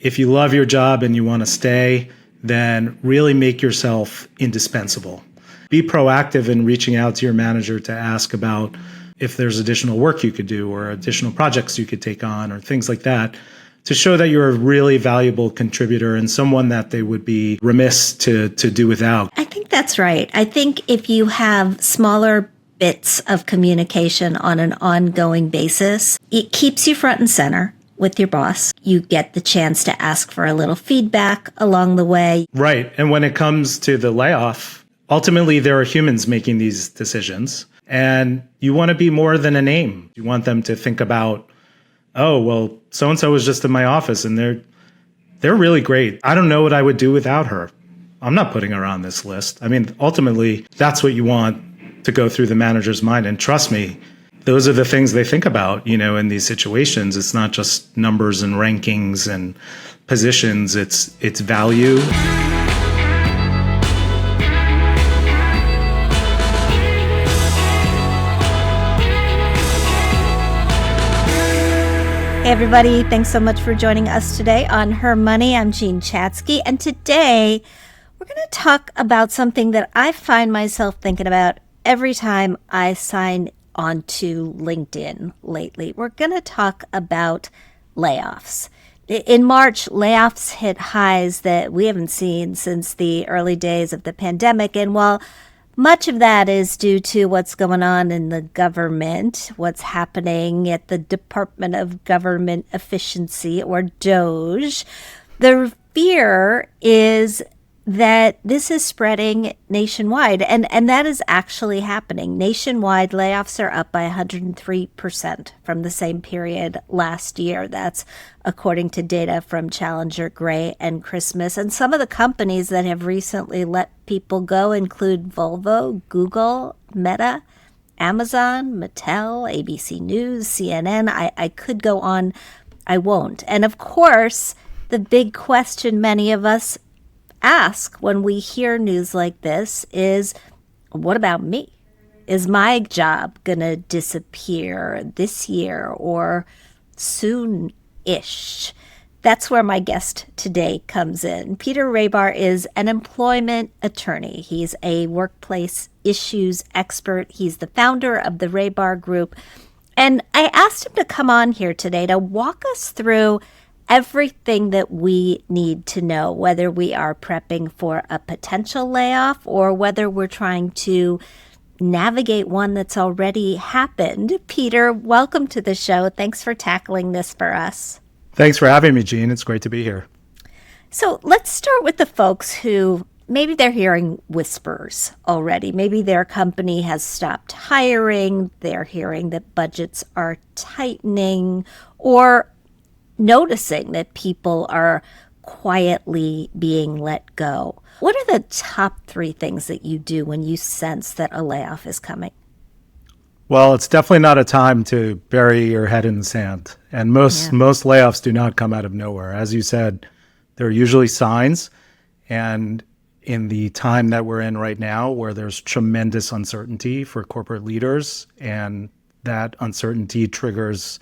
If you love your job and you want to stay, then really make yourself indispensable. Be proactive in reaching out to your manager to ask about if there's additional work you could do or additional projects you could take on or things like that, to show that you're a really valuable contributor and someone that they would be remiss to do without. I think that's right. I think if you have smaller bits of communication on an ongoing basis, it keeps you front and center with your boss. You get the chance to ask for a little feedback along the way. Right. And when it comes to the layoff, ultimately there are humans making these decisions. And you want to be more than a name. You want them to think about, oh, well, so-and-so was just in my office and they're really great. I don't know what I would do without her. I'm not putting her on this list. I mean, ultimately, that's what you want to go through the manager's mind. And trust me, those are the things they think about, in these situations. It's not just numbers and rankings and positions. It's value. Hey everybody, thanks so much for joining us today on Her Money. I'm Jean Chatzky, and today we're going to talk about something that I find myself thinking about every time I sign onto LinkedIn lately. We're going to talk about layoffs. In March, layoffs hit highs that we haven't seen since the early days of the pandemic, and while much of that is due to what's going on in the government, what's happening at the Department of Government Efficiency, or DOGE. The fear is that this is spreading nationwide, and that is actually happening. Nationwide, layoffs are up by 103% from the same period last year. That's according to data from Challenger, Gray, and Christmas. And some of the companies that have recently let people go include Volvo, Google, Meta, Amazon, Mattel, ABC News, CNN. I could go on. I won't. And of course, the big question many of us ask when we hear news like this is, what about me? Is my job going to disappear this year or soon-ish? That's where my guest today comes in. Peter Rahbar is an employment attorney. He's a workplace issues expert. He's the founder of the Rahbar Group. And I asked him to come on here today to walk us through everything that we need to know, whether we are prepping for a potential layoff or whether we're trying to navigate one that's already happened. Peter, welcome to the show. Thanks for tackling this for us. Thanks for having me, Jean. It's great to be here. So let's start with the folks who maybe they're hearing whispers already. Maybe their company has stopped hiring. They're hearing that budgets are tightening, or noticing that people are quietly being let go. What are the top 3 things that you do when you sense that a layoff is coming? Well, it's definitely not a time to bury your head in the sand. And most layoffs do not come out of nowhere. As you said, there are usually signs. And in the time that we're in right now, where there's tremendous uncertainty for corporate leaders, and that uncertainty triggers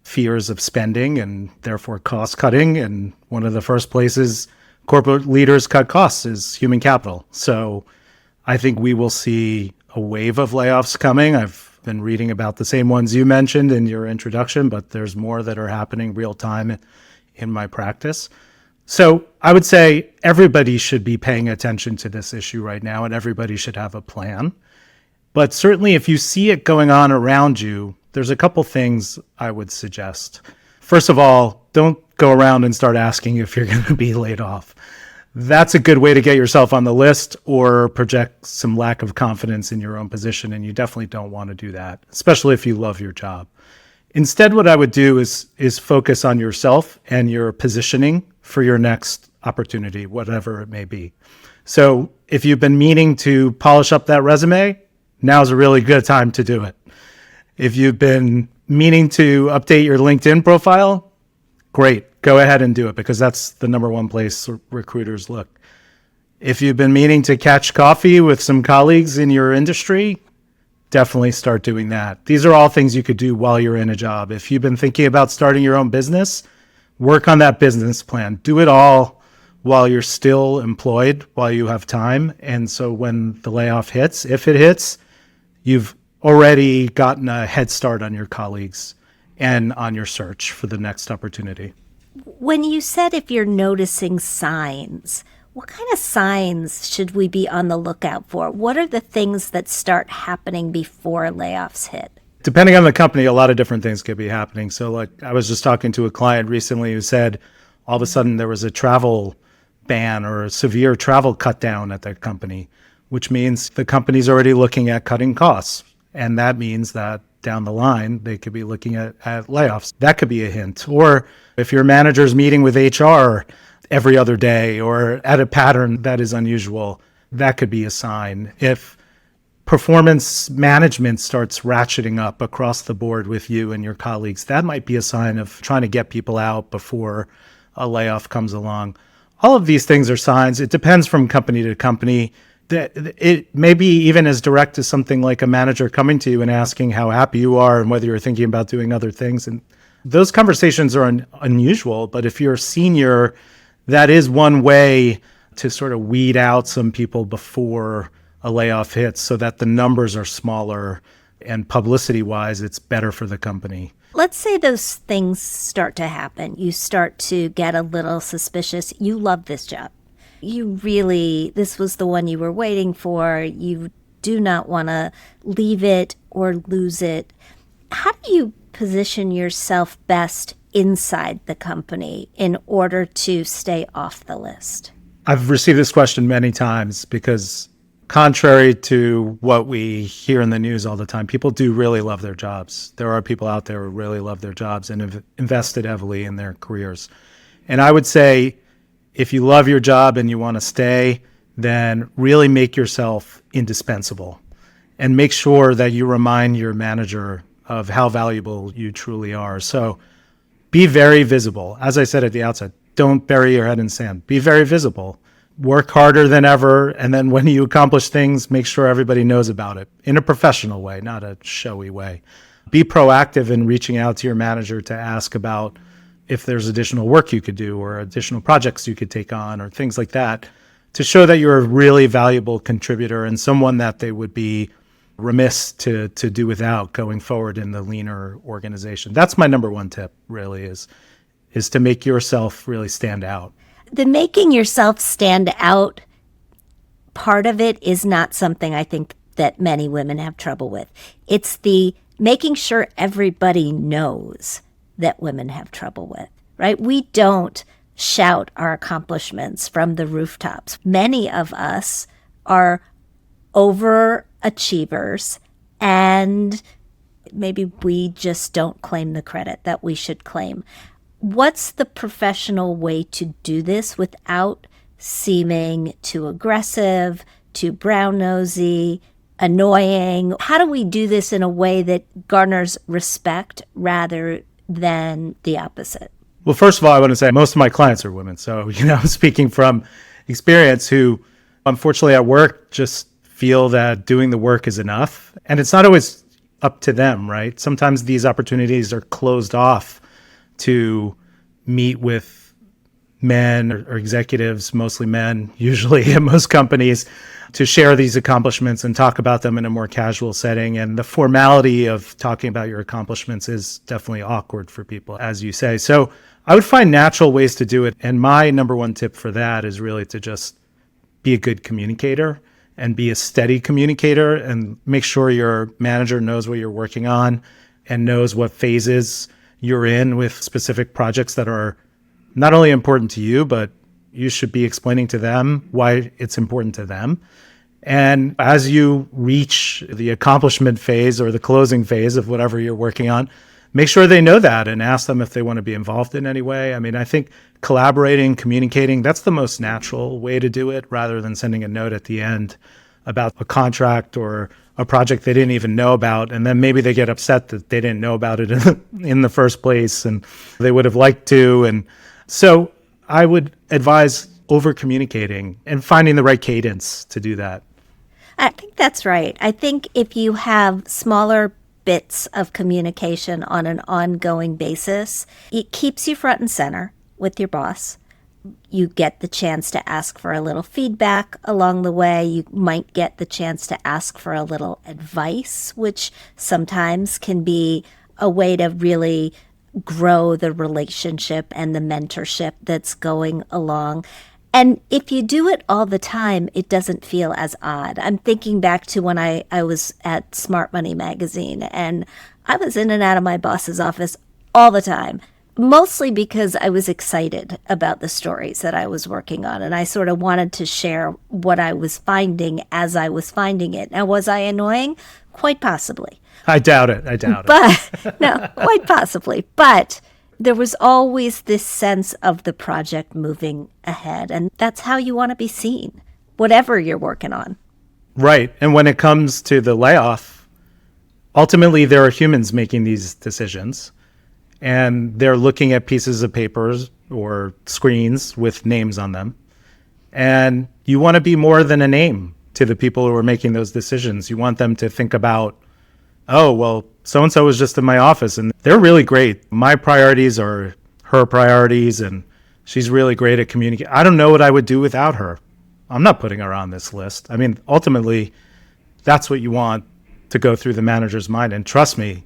fears of spending and therefore cost cutting. And one of the first places corporate leaders cut costs is human capital. So I think we will see a wave of layoffs coming. I've been reading about the same ones you mentioned in your introduction, but there's more that are happening real time in my practice. So I would say everybody should be paying attention to this issue right now, and everybody should have a plan. But certainly if you see it going on around you, there's a couple things I would suggest. First of all, don't go around and start asking if you're going to be laid off. That's a good way to get yourself on the list or project some lack of confidence in your own position, and you definitely don't want to do that, especially if you love your job. Instead, what I would do is focus on yourself and your positioning for your next opportunity, whatever it may be. So if you've been meaning to polish up that resume, now's a really good time to do it. If you've been meaning to update your LinkedIn profile, great. Go ahead and do it, because that's the number one place recruiters look. If you've been meaning to catch coffee with some colleagues in your industry, definitely start doing that. These are all things you could do while you're in a job. If you've been thinking about starting your own business, work on that business plan. Do it all while you're still employed, while you have time. And so when the layoff hits, if it hits, you've already gotten a head start on your colleagues and on your search for the next opportunity. When you said if you're noticing signs, what kind of signs should we be on the lookout for? What are the things that start happening before layoffs hit? Depending on the company, a lot of different things could be happening. So like I was just talking to a client recently who said all of a sudden there was a travel ban or a severe travel cut down at their company, which means the company's already looking at cutting costs. And that means that down the line, they could be looking at layoffs. That could be a hint. Or if your manager's meeting with HR every other day or at a pattern that is unusual, that could be a sign. If performance management starts ratcheting up across the board with you and your colleagues, that might be a sign of trying to get people out before a layoff comes along. All of these things are signs. It depends from company to company. It may be even as direct as something like a manager coming to you and asking how happy you are and whether you're thinking about doing other things. And those conversations are unusual, but if you're a senior, that is one way to sort of weed out some people before a layoff hits so that the numbers are smaller and publicity-wise, it's better for the company. Let's say those things start to happen. You start to get a little suspicious. You love this job. This was the one you were waiting for. You do not want to leave it or lose it. How do you position yourself best inside the company in order to stay off the list? I've received this question many times because contrary to what we hear in the news all the time, people do really love their jobs. There are people out there who really love their jobs and have invested heavily in their careers. And I would say, if you love your job and you want to stay, then really make yourself indispensable and make sure that you remind your manager of how valuable you truly are. So be very visible. As I said at the outset, don't bury your head in sand. Be very visible. Work harder than ever. And then when you accomplish things, make sure everybody knows about it in a professional way, not a showy way. Be proactive in reaching out to your manager to ask about if there's additional work you could do or additional projects you could take on or things like that to show that you're a really valuable contributor and someone that they would be remiss to do without going forward in the leaner organization. That's my number one tip, really, is to make yourself really stand out. The making yourself stand out part of it is not something I think that many women have trouble with. It's the making sure everybody knows that women have trouble with, right? We don't shout our accomplishments from the rooftops. Many of us are overachievers, and maybe we just don't claim the credit that we should claim. What's the professional way to do this without seeming too aggressive, too brown-nosy, annoying? How do we do this in a way that garners respect rather than the opposite? Well, first of all, I want to say most of my clients are women. So, speaking from experience, who unfortunately at work just feel that doing the work is enough. And it's not always up to them, right? Sometimes these opportunities are closed off to meet with men or executives, mostly men, usually at most companies, to share these accomplishments and talk about them in a more casual setting. And the formality of talking about your accomplishments is definitely awkward for people, as you say. So I would find natural ways to do it. And my number one tip for that is really to just be a good communicator and be a steady communicator and make sure your manager knows what you're working on and knows what phases you're in with specific projects that are not only important to you, but you should be explaining to them why it's important to them. And as you reach the accomplishment phase or the closing phase of whatever you're working on, make sure they know that and ask them if they want to be involved in any way. I mean, I think collaborating, communicating, that's the most natural way to do it rather than sending a note at the end about a contract or a project they didn't even know about. And then maybe they get upset that they didn't know about it in the first place and they would have liked to. And so I would advise over communicating and finding the right cadence to do that. I think that's right. I think if you have smaller bits of communication on an ongoing basis, it keeps you front and center with your boss. You get the chance to ask for a little feedback along the way. You might get the chance to ask for a little advice, which sometimes can be a way to really grow the relationship and the mentorship that's going along. And if you do it all the time, it doesn't feel as odd. I'm thinking back to when I was at Smart Money magazine, and I was in and out of my boss's office all the time. Mostly because I was excited about the stories that I was working on, and I sort of wanted to share what I was finding as I was finding it. Now, was I annoying? Quite possibly. I doubt it. But no, quite possibly. But there was always this sense of the project moving ahead, and that's how you want to be seen, whatever you're working on. Right. And when it comes to the layoff, ultimately there are humans making these decisions. And they're looking at pieces of papers or screens with names on them. And you want to be more than a name to the people who are making those decisions. You want them to think about, oh, well, so-and-so was just in my office and they're really great. My priorities are her priorities and she's really great at communicating. I don't know what I would do without her. I'm not putting her on this list. I mean, ultimately, that's what you want to go through the manager's mind. And trust me,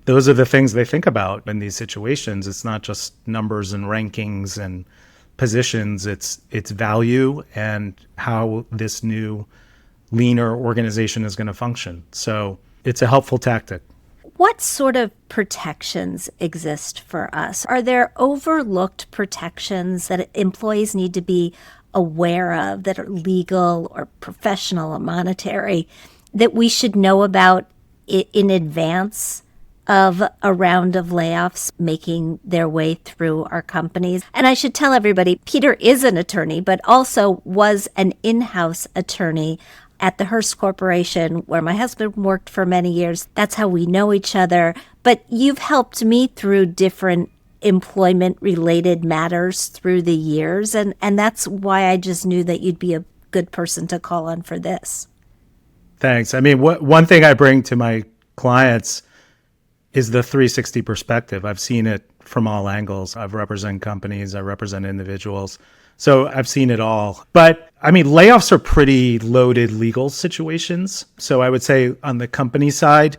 those are the things they think about in these situations. It's not just numbers and rankings and positions. It's value and how this new leaner organization is going to function. So it's a helpful tactic. What sort of protections exist for us? Are there overlooked protections that employees need to be aware of that are legal or professional or monetary that we should know about in advance of a round of layoffs making their way through our companies? And I should tell everybody, Peter is an attorney, but also was an in-house attorney at the Hearst Corporation, where my husband worked for many years. That's how we know each other. But you've helped me through different employment-related matters through the years, and that's why I just knew that you'd be a good person to call on for this. Thanks. I mean, one thing I bring to my clients is the 360 perspective. I've seen it from all angles. I've represented companies, I represent individuals. So I've seen it all. But I mean, layoffs are pretty loaded legal situations. So I would say on the company side,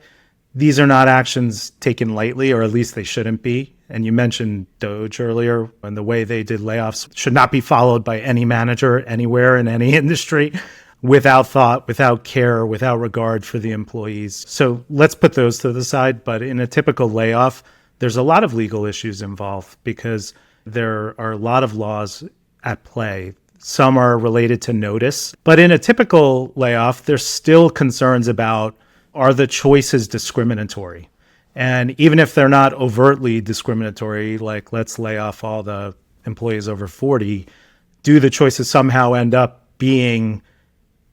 these are not actions taken lightly, or at least they shouldn't be. And you mentioned Doge earlier, and the way they did layoffs should not be followed by any manager anywhere in any industry, without thought, without care, without regard for the employees. So let's put those to the side. But in a typical layoff, there's a lot of legal issues involved because there are a lot of laws at play. Some are related to notice. But in a typical layoff, there's still concerns about, are the choices discriminatory? And even if they're not overtly discriminatory, like let's lay off all the employees over 40, do the choices somehow end up being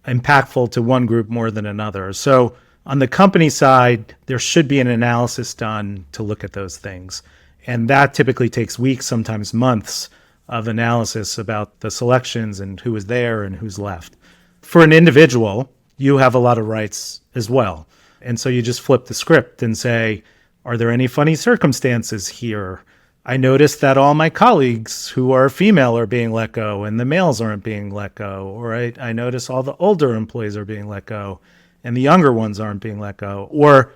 impactful to one group more than another? So on the company side, there should be an analysis done to look at those things. And that typically takes weeks, sometimes months of analysis about the selections and who was there and who's left. For an individual, you have a lot of rights as well. And so you just flip the script and say, are there any funny circumstances here? I noticed that all my colleagues who are female are being let go and the males aren't being let go. Or I notice all the older employees are being let go and the younger ones aren't being let go. Or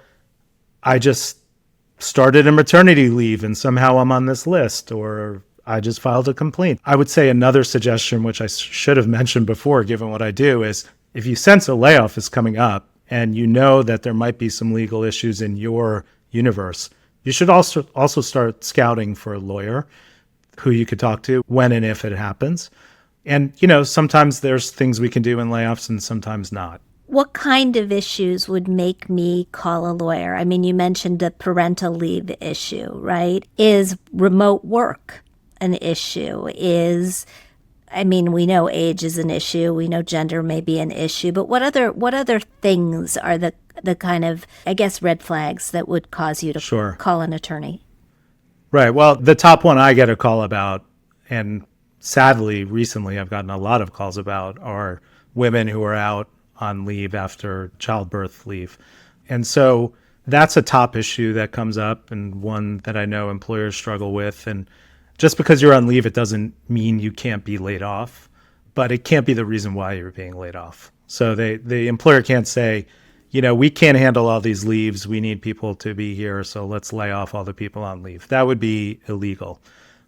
I just started a maternity leave and somehow I'm on this list. Or I just filed a complaint. I would say another suggestion, which I should have mentioned before, given what I do, is if you sense a layoff is coming up and you know that there might be some legal issues in your universe, you should also start scouting for a lawyer who you could talk to when and if it happens. And, sometimes there's things we can do in layoffs and sometimes not. What kind of issues would make me call a lawyer? I mean, you mentioned the parental leave issue, right? Is remote work an issue? We know age is an issue. We know gender may be an issue. But what other things are the kind of, I guess, red flags that would cause you to call an attorney? Right. Well, the top one I get a call about, and sadly, recently I've gotten a lot of calls about, are women who are out on leave after childbirth leave. And so that's a top issue that comes up, and one that I know employers struggle with. And just because you're on leave, it doesn't mean you can't be laid off, but it can't be the reason why you're being laid off. So the employer can't say, we can't handle all these leaves. We need people to be here, so let's lay off all the people on leave. That would be illegal.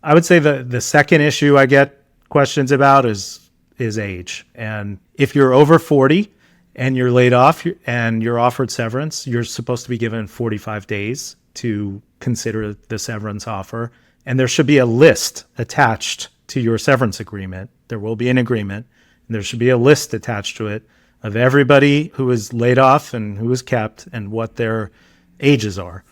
I would say the second issue I get questions about is age. And if you're over 40 and you're laid off and you're offered severance, you're supposed to be given 45 days to consider the severance offer. And there should be a list attached to your severance agreement. There will be an agreement, and there should be a list attached to it of everybody who was laid off and who was kept and what their ages are.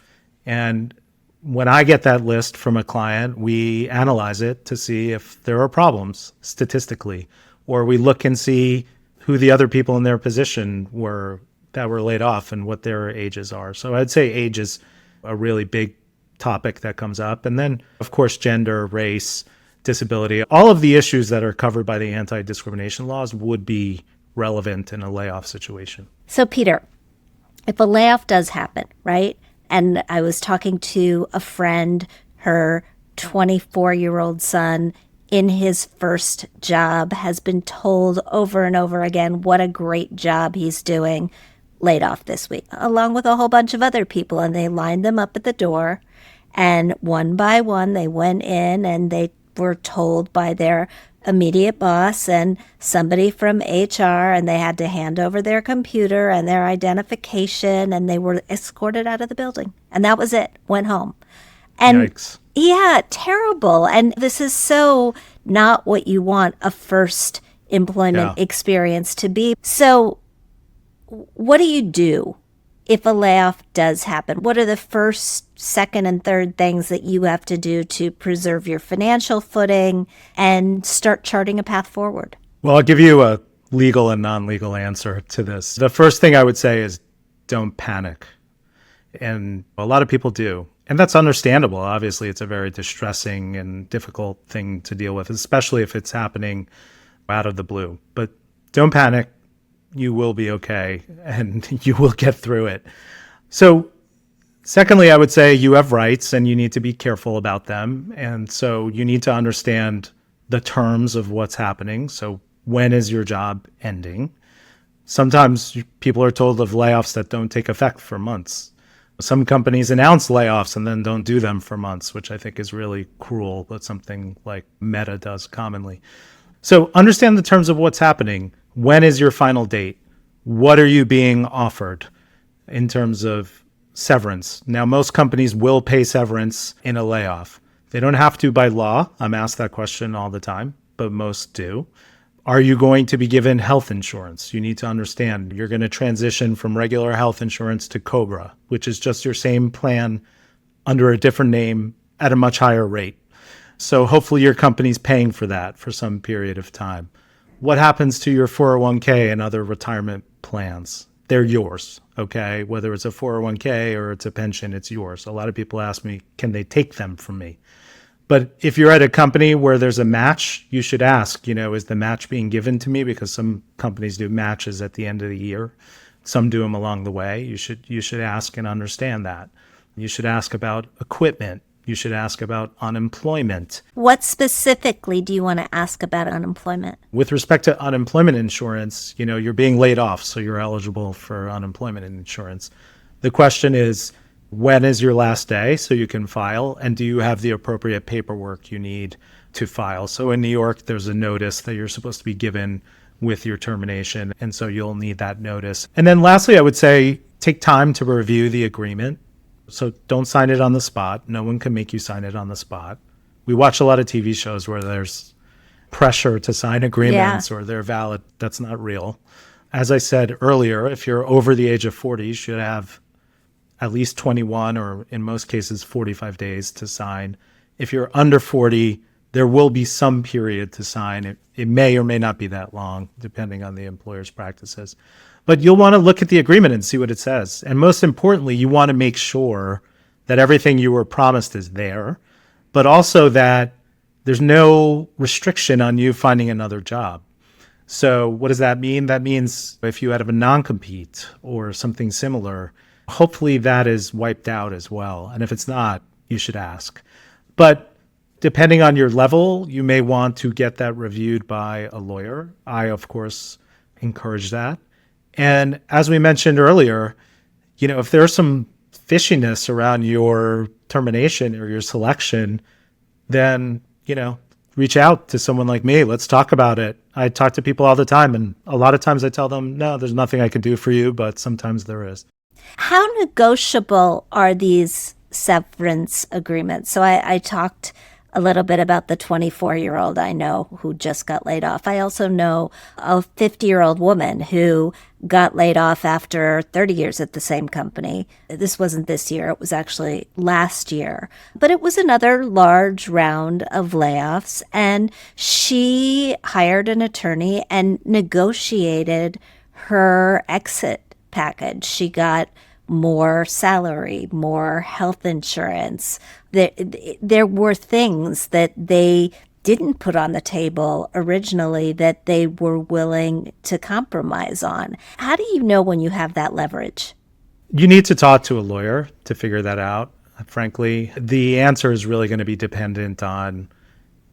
And when I get that list from a client, we analyze it to see if there are problems statistically, or we look and see who the other people in their position were that were laid off and what their ages are. So I'd say age is a really big topic that comes up. And then, of course, gender, race, disability, all of the issues that are covered by the anti-discrimination laws would be relevant in a layoff situation. So, Peter, if a layoff does happen, right? And I was talking to a friend, her 24-year-old son in his first job has been told over and over again what a great job he's doing, laid off this week, along with a whole bunch of other people. And they lined them up at the door, and one by one they went in and they were told by their immediate boss and somebody from HR, and they had to hand over their computer and their identification, and they were escorted out of the building. And that was it. Went home. And Yikes. Yeah, terrible. And this is so not what you want a first employment experience to be. So what do you do if a layoff does happen? What are the first, second, and third things that you have to do to preserve your financial footing and start charting a path forward? Well, I'll give you a legal and non-legal answer to this. The first thing I would say is don't panic. And a lot of people do. And that's understandable. Obviously, it's a very distressing and difficult thing to deal with, especially if it's happening out of the blue. But don't panic. You will be okay, and you will get through it. So secondly, I would say you have rights and you need to be careful about them. And so you need to understand the terms of what's happening. So when is your job ending? Sometimes people are told of layoffs that don't take effect for months. Some companies announce layoffs and then don't do them for months, which I think is really cruel, but something like Meta does commonly. So understand the terms of what's happening. When is your final date? What are you being offered in terms of severance? Now, most companies will pay severance in a layoff. They don't have to by law. I'm asked that question all the time, but most do. Are you going to be given health insurance? You need to understand you're going to transition from regular health insurance to COBRA, which is just your same plan under a different name at a much higher rate. So hopefully your company's paying for that for some period of time. What happens to your 401k and other retirement plans? They're yours, okay? Whether it's a 401k or it's a pension, it's yours. A lot of people ask me, can they take them from me? But if you're at a company where there's a match, you should ask, is the match being given to me? Because some companies do matches at the end of the year. Some do them along the way. You should ask and understand that. You should ask about equipment. You should ask about unemployment. What specifically do you want to ask about unemployment? With respect to unemployment insurance, you're being laid off, so you're eligible for unemployment insurance. The question is, when is your last day so you can file? And do you have the appropriate paperwork you need to file? So in New York, there's a notice that you're supposed to be given with your termination. And so you'll need that notice. And then lastly, I would say take time to review the agreement. So don't sign it on the spot. No one can make you sign it on the spot. We watch a lot of TV shows where there's pressure to sign agreements or they're valid. That's not real. As I said earlier, if you're over the age of 40, you should have at least 21 or in most cases 45 days to sign. If you're under 40, there will be some period to sign. It may or may not be that long, depending on the employer's practices. But you'll want to look at the agreement and see what it says. And most importantly, you want to make sure that everything you were promised is there, but also that there's no restriction on you finding another job. So what does that mean? That means if you have a non-compete or something similar, hopefully that is wiped out as well. And if it's not, you should ask. But depending on your level, you may want to get that reviewed by a lawyer. I, of course, encourage that. And as we mentioned earlier, if there's some fishiness around your termination or your selection, then, reach out to someone like me. Let's talk about it. I talk to people all the time, and a lot of times I tell them, no, there's nothing I can do for you, but sometimes there is. How negotiable are these severance agreements? So I talked a little bit about the 24-year-old I know who just got laid off. I also know a 50-year-old woman who got laid off after 30 years at the same company. This wasn't this year, it was actually last year. But it was another large round of layoffs, and she hired an attorney and negotiated her exit package. She got more salary, more health insurance. There were things that they didn't put on the table originally that they were willing to compromise on. How do you know when you have that leverage? You need to talk to a lawyer to figure that out. Frankly, the answer is really going to be dependent on,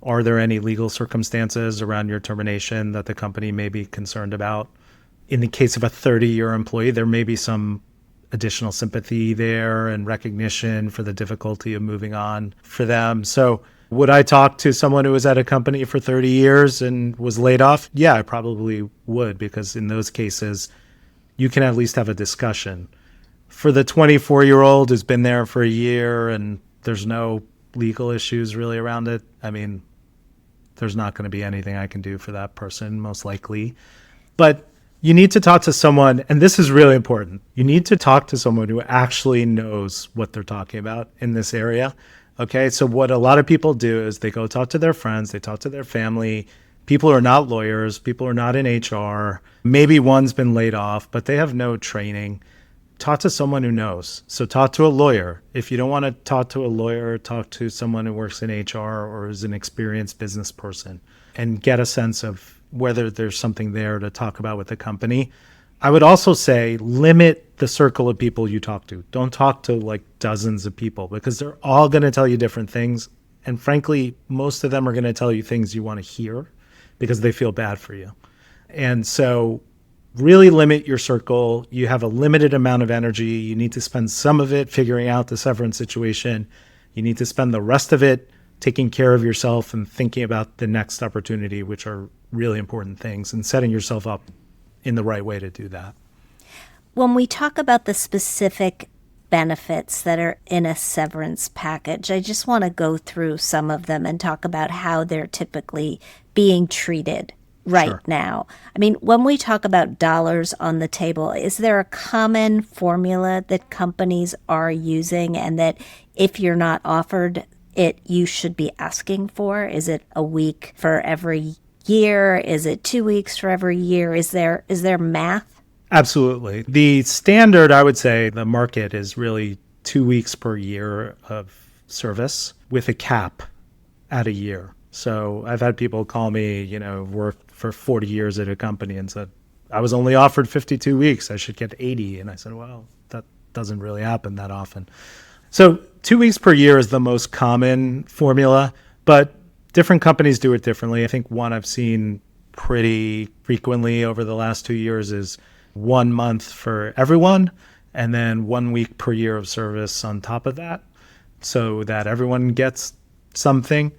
are there any legal circumstances around your termination that the company may be concerned about? In the case of a 30-year employee, there may be some additional sympathy there and recognition for the difficulty of moving on for them. So would I talk to someone who was at a company for 30 years and was laid off? Yeah, I probably would, because in those cases, you can at least have a discussion. For the 24-year-old who's been there for a year and there's no legal issues really around it, there's not going to be anything I can do for that person, most likely. But you need to talk to someone, and this is really important. You need to talk to someone who actually knows what they're talking about in this area. Okay, so what a lot of people do is they go talk to their friends, they talk to their family. People who are not lawyers, people who are not in HR. Maybe one's been laid off, but they have no training. Talk to someone who knows. So talk to a lawyer. If you don't want to talk to a lawyer, talk to someone who works in HR or is an experienced business person and get a sense of whether there's something there to talk about with the company. I would also say limit the circle of people you talk to. Don't talk to like dozens of people, because they're all going to tell you different things. And frankly, most of them are going to tell you things you want to hear because they feel bad for you. And so really limit your circle. You have a limited amount of energy. You need to spend some of it figuring out the severance situation. You need to spend the rest of it taking care of yourself and thinking about the next opportunity, which are really important things, and setting yourself up in the right way to do that. When we talk about the specific benefits that are in a severance package, I just want to go through some of them and talk about how they're typically being treated right now. When we talk about dollars on the table, is there a common formula that companies are using, and that if you're not offered it, you should be asking for? Is it a week for every year? Is it 2 weeks for every year? Is there math? Absolutely. The standard, I would say, the market is really 2 weeks per year of service with a cap at a year. So I've had people call me, worked for 40 years at a company and said, I was only offered 52 weeks. I should get 80. And I said, well, that doesn't really happen that often. So 2 weeks per year is the most common formula, but different companies do it differently. I think one I've seen pretty frequently over the last 2 years is 1 month for everyone, and then 1 week per year of service on top of that, so that everyone gets something.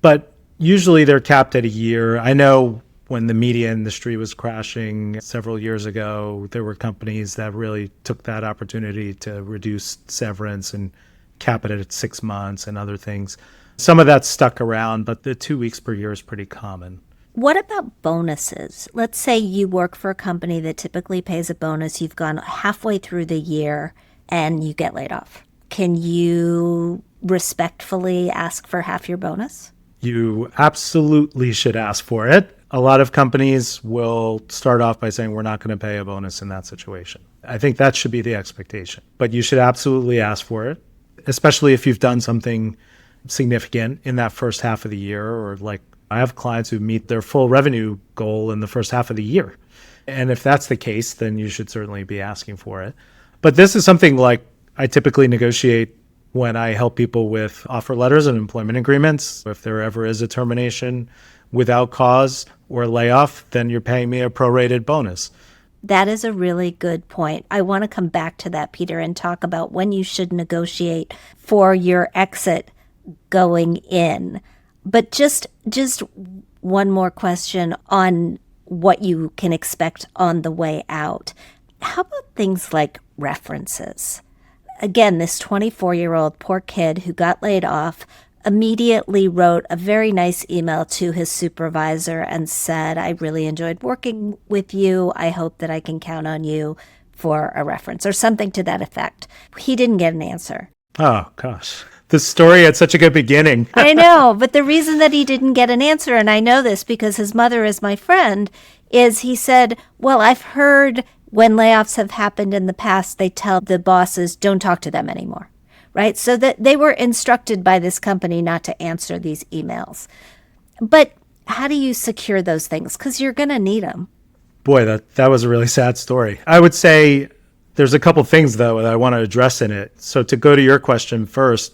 But usually they're capped at a year. I know when the media industry was crashing several years ago, there were companies that really took that opportunity to reduce severance and cap it at 6 months and other things. Some of that stuck around, but the 2 weeks per year is pretty common. What about bonuses? Let's say you work for a company that typically pays a bonus. You've gone halfway through the year and you get laid off. Can you respectfully ask for half your bonus? You absolutely should ask for it. A lot of companies will start off by saying, we're not going to pay a bonus in that situation. I think that should be the expectation. But you should absolutely ask for it, especially if you've done something significant in that first half of the year. Or like I have clients who meet their full revenue goal in the first half of the year. And if that's the case, then you should certainly be asking for it. But this is something like I typically negotiate when I help people with offer letters and employment agreements. If there ever is a termination without cause or layoff, then you're paying me a prorated bonus. That is a really good point. I want to come back to that, Peter, and talk about when you should negotiate for your exit going in. But just one more question on what you can expect on the way out. How about things like references? Again, this 24-year-old poor kid who got laid off immediately wrote a very nice email to his supervisor and said, I really enjoyed working with you. I hope that I can count on you for a reference, or something to that effect. He didn't get an answer. Oh, gosh. The story had such a good beginning. I know, but the reason that he didn't get an answer, and I know this because his mother is my friend, is he said, well, I've heard when layoffs have happened in the past, they tell the bosses, don't talk to them anymore, right? So that they were instructed by this company not to answer these emails. But how do you secure those things? Because you're going to need them. Boy, that was a really sad story. I would say there's a couple things, though, that I want to address in it. So to go to your question first,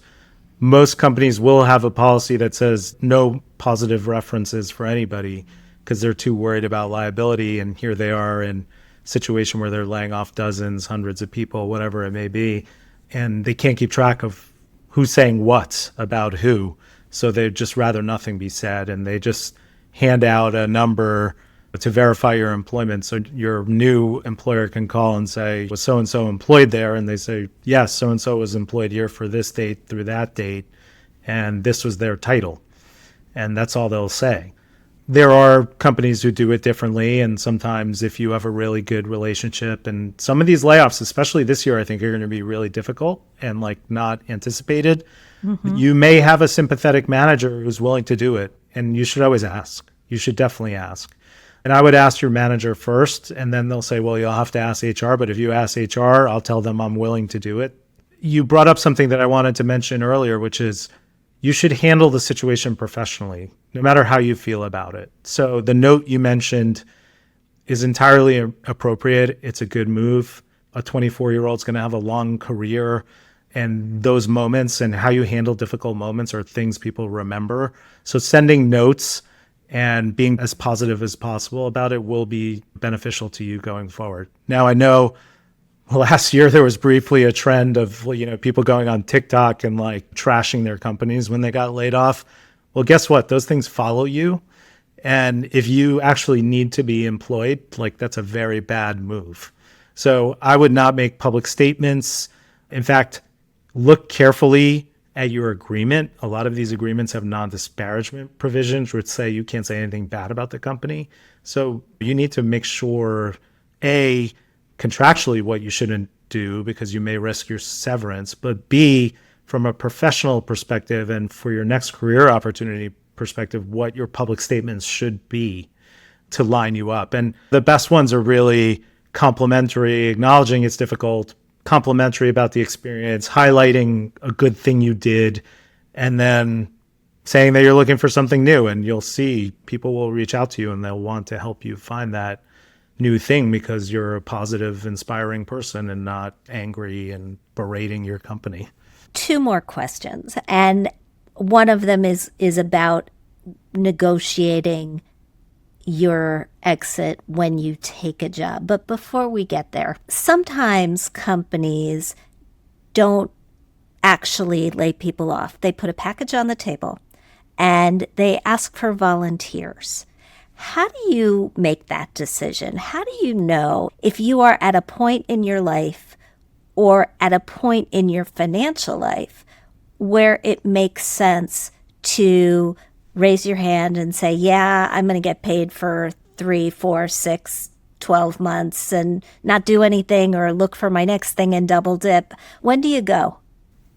most companies will have a policy that says no positive references for anybody because they're too worried about liability. And here they are in a situation where they're laying off dozens, hundreds of people, whatever it may be. And they can't keep track of who's saying what about who. So they'd just rather nothing be said. And they just hand out a number to verify your employment. So your new employer can call and say, was so-and-so employed there? And they say, yes, so-and-so was employed here for this date through that date. And this was their title. And that's all they'll say. There are companies who do it differently. And sometimes if you have a really good relationship, and some of these layoffs, especially this year, I think are going to be really difficult and like not anticipated. Mm-hmm. You may have a sympathetic manager who's willing to do it. And you should always ask. You should definitely ask. And I would ask your manager first, and then they'll say, well, you'll have to ask HR. But if you ask HR, I'll tell them I'm willing to do it. You brought up something that I wanted to mention earlier, which is you should handle the situation professionally, no matter how you feel about it. So the note you mentioned is entirely appropriate. It's a good move. A 24-year-old is going to have a long career. And those moments and how you handle difficult moments are things people remember. So sending notes and being as positive as possible about it will be beneficial to you going forward. Now, I know last year there was briefly a trend of, people going on TikTok and like trashing their companies when they got laid off. Well, guess what? Those things follow you. And if you actually need to be employed, like that's a very bad move. So I would not make public statements. In fact, look carefully at your agreement. A lot of these agreements have non-disparagement provisions which say you can't say anything bad about the company. So you need to make sure, A, contractually what you shouldn't do because you may risk your severance, but B, from a professional perspective and for your next career opportunity perspective, what your public statements should be to line you up. And the best ones are really complimentary, acknowledging it's difficult, complimentary about the experience, highlighting a good thing you did, and then saying that you're looking for something new. And you'll see people will reach out to you and they'll want to help you find that new thing because you're a positive, inspiring person and not angry and berating your company. Two more questions. And one of them is about negotiating your exit when you take a job. But before we get there, sometimes companies don't actually lay people off. They put a package on the table and they ask for volunteers. How do you make that decision? How do you know if you are at a point in your life or at a point in your financial life where it makes sense to raise your hand and say, yeah, I'm going to get paid for 3, 4, 6, 12 months and not do anything or look for my next thing and double dip? When do you go?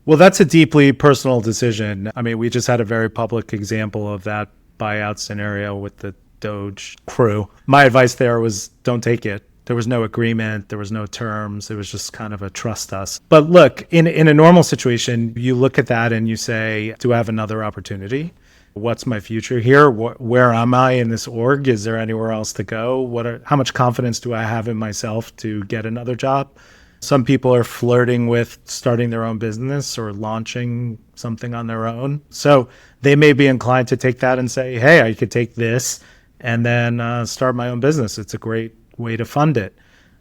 Well, that's a deeply personal decision. I mean, we just had a very public example of that buyout scenario with the Doge crew. My advice there was don't take it. There was no agreement. There was no terms. It was just kind of a trust us. But look, in a normal situation, you look at that and you say, do I have another opportunity? What's my future here? Where am I in this org? Is there anywhere else to go? How much confidence do I have in myself to get another job? Some people are flirting with starting their own business or launching something on their own. So they may be inclined to take that and say, hey, I could take this and then start my own business. It's a great way to fund it.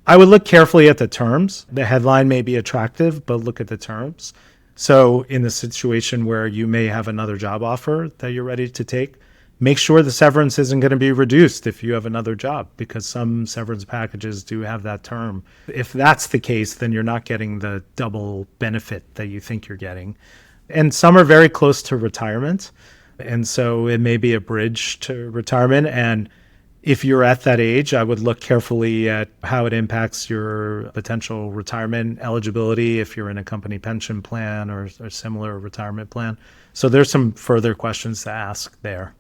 I would look carefully at the terms. The headline may be attractive, but look at the terms. So in the situation where you may have another job offer that you're ready to take, make sure the severance isn't going to be reduced if you have another job, because some severance packages do have that term. If that's the case, then you're not getting the double benefit that you think you're getting. And some are very close to retirement. And so it may be a bridge to retirement. And if you're at that age, I would look carefully at how it impacts your potential retirement eligibility if you're in a company pension plan or similar retirement plan. So there's some further questions to ask there.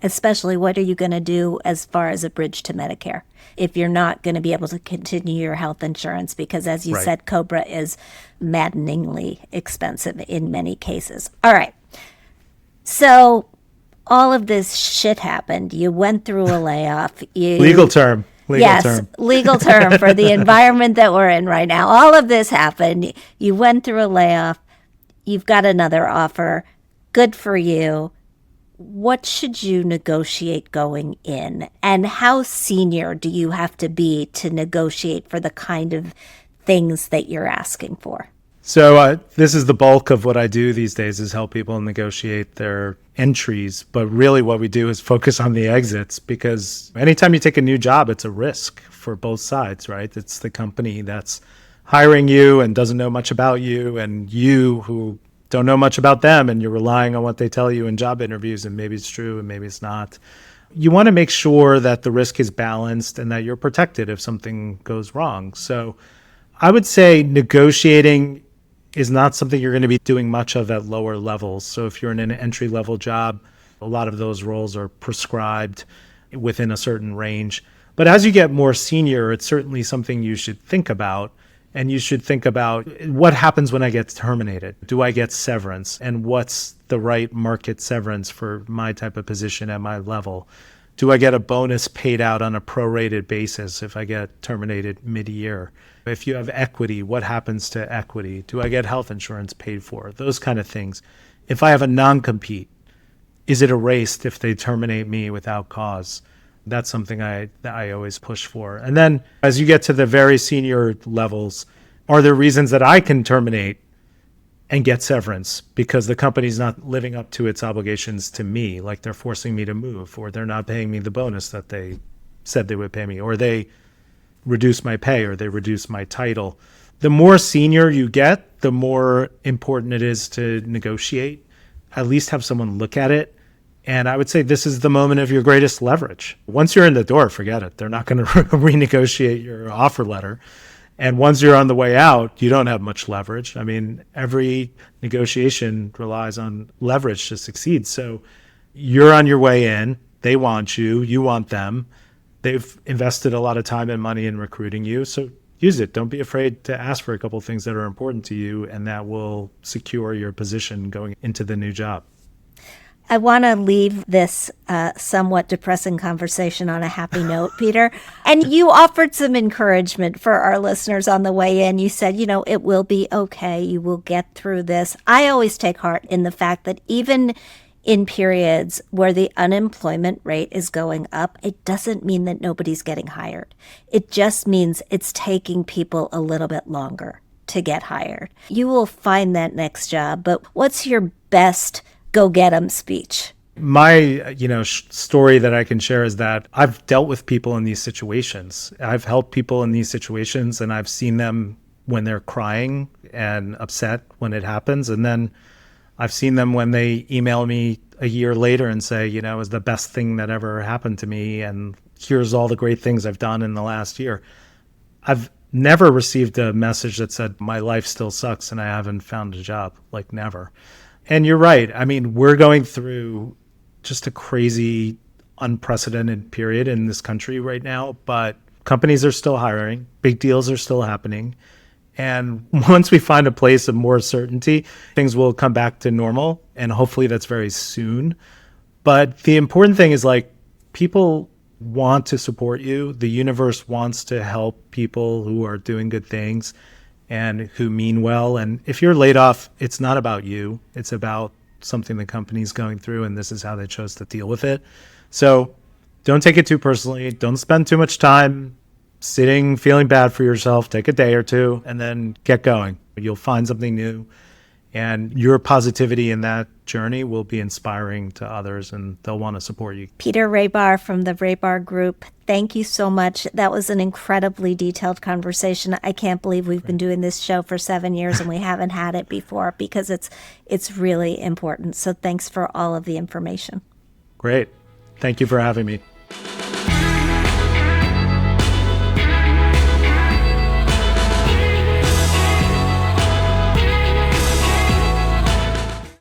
Especially, what are you going to do as far as a bridge to Medicare if you're not going to be able to continue your health insurance? Because as you said, COBRA is maddeningly expensive in many cases. All right. So all of this shit happened. You went through a layoff. Legal term for the environment that we're in right now. All of this happened. You went through a layoff. You've got another offer. Good for you. What should you negotiate going in? And how senior do you have to be to negotiate for the kind of things that you're asking for? So this is the bulk of what I do these days, is help people negotiate their entries. But really what we do is focus on the exits, because anytime you take a new job, it's a risk for both sides, right? It's the company that's hiring you and doesn't know much about you, and you who don't know much about them, and you're relying on what they tell you in job interviews, and maybe it's true and maybe it's not. You want to make sure that the risk is balanced and that you're protected if something goes wrong. So I would say negotiating is not something you're going to be doing much of at lower levels. So if you're in an entry-level job, a lot of those roles are prescribed within a certain range. But as you get more senior, it's certainly something you should think about. And you should think about, what happens when I get terminated? Do I get severance? And what's the right market severance for my type of position at my level? Do I get a bonus paid out on a prorated basis if I get terminated mid-year? If you have equity, what happens to equity? Do I get health insurance paid for? Those kind of things. If I have a non-compete, is it erased if they terminate me without cause? That's something I always push for. And then as you get to the very senior levels, are there reasons that I can terminate and get severance because the company's not living up to its obligations to me, like they're forcing me to move, or they're not paying me the bonus that they said they would pay me, or they reduce my pay, or they reduce my title. The more senior you get, the more important it is to negotiate, at least have someone look at it. And I would say this is the moment of your greatest leverage. Once you're in the door, forget it. They're not going to renegotiate your offer letter. And once you're on the way out, you don't have much leverage. I mean, every negotiation relies on leverage to succeed. So you're on your way in. They want you. You want them. They've invested a lot of time and money in recruiting you. So use it. Don't be afraid to ask for a couple of things that are important to you, and that will secure your position going into the new job. I want to leave this somewhat depressing conversation on a happy note, Peter. And you offered some encouragement for our listeners on the way in. You said, it will be okay. You will get through this. I always take heart in the fact that even in periods where the unemployment rate is going up, it doesn't mean that nobody's getting hired. It just means it's taking people a little bit longer to get hired. You will find that next job, but what's your best go get 'em speech? My, story that I can share is that I've dealt with people in these situations. I've helped people in these situations, and I've seen them when they're crying and upset when it happens. And then I've seen them when they email me a year later and say, it was the best thing that ever happened to me, and here's all the great things I've done in the last year. I've never received a message that said my life still sucks and I haven't found a job, like never. And you're right. I mean, we're going through just a crazy, unprecedented period in this country right now, but companies are still hiring. Big deals are still happening. And once we find a place of more certainty, things will come back to normal. And hopefully that's very soon. But the important thing is, people want to support you. The universe wants to help people who are doing good things. and who mean well. And if you're laid off, it's not about you. It's about something the company's going through, and this is how they chose to deal with it. So don't take it too personally. Don't spend too much time sitting, feeling bad for yourself. Take a day or two and then get going. You'll find something new. And your positivity in that journey will be inspiring to others, and they'll want to support you. Peter Rahbar from the Rahbar Group, thank you so much. That was an incredibly detailed conversation. I can't believe we've been doing this show for 7 years and we haven't had it before, because it's really important. So thanks for all of the information. Great. Thank you for having me.